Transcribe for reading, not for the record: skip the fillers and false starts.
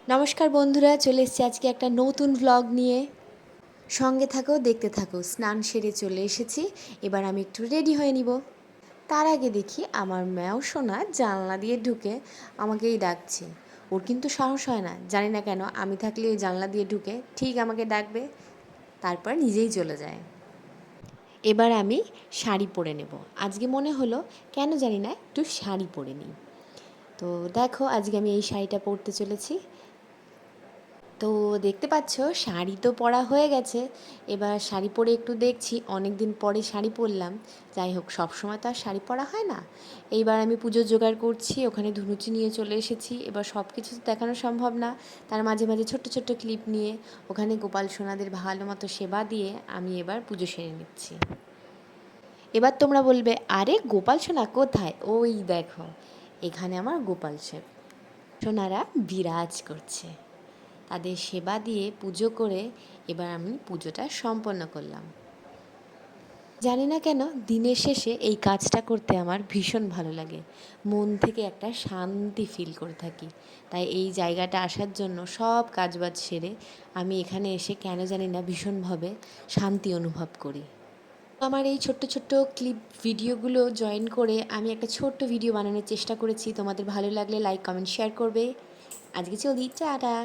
নমস্কার বন্ধুরা, চলে এসেছি আজকে একটা নতুন ভ্লগ নিয়ে। সঙ্গে থাকো, দেখতে থাকো। স্নান সেরে চলে এসেছি, এবার আমি একটু রেডি হয়ে নিব। তার আগে দেখি আমার ম্যাও সোনা জানলা দিয়ে ঢুকে আমাকেই ডাকছে। ওর কিন্তু সাহস হয় না, জানি না কেন। আমি থাকলে ওই জানলা দিয়ে ঢুকে ঠিক আমাকে ডাকবে, তারপর নিজেই চলে যায়। এবার আমি শাড়ি পরে নেব। আজকে মনে হলো কেন জানি না একটু শাড়ি পরে নিই। তো দেখো, আজকে আমি এই শাড়িটা পরতে চলেছি। তো দেখতে পাচ্ছ শাড়ি তো পরা হয়ে গেছে। এবার শাড়ি পরে একটু দেখছি, অনেক দিন পরে শাড়ি পরলাম। যাই হোক, সবসময় তো আর শাড়ি পরা হয় না। এইবার আমি পুজোর জোগাড় করছি, ওখানে ধুনুচি নিয়ে চলে এসেছি। এবার সব কিছু তো দেখানো সম্ভব না, তার মাঝে মাঝে ছোট্ট ছোট্ট ক্লিপ নিয়ে ওখানে গোপাল সোনাদের ভালো মতো সেবা দিয়ে আমি এবার পুজো সেরে নিচ্ছি। এবার তোমরা বলবে, আরে গোপাল সোনা কোথায়? ওই দেখো, এখানে আমার গোপাল সোনারা বিরাজ করছে। তাদের সেবা দিয়ে পুজো করে এবার আমি পুজোটা সম্পন্ন করলাম। জানি না কেন দিনের শেষে এই কাজটা করতে আমার ভীষণ ভালো লাগে। মন থেকে একটা শান্তি ফিল করে থাকি। তাই এই জায়গাটা আসার জন্য সব কাজবাজ সেরে আমি এখানে এসে কেন জানি না ভীষণভাবে শান্তি অনুভব করি। আমার এই ছোট্ট ছোট্ট ক্লিপ ভিডিওগুলো জয়েন করে আমি একটা ছোট্ট ভিডিও বানানোর চেষ্টা করেছি। তোমাদের ভালো লাগলে লাইক কমেন্ট শেয়ার করবে। আজকে চলি, টাটা।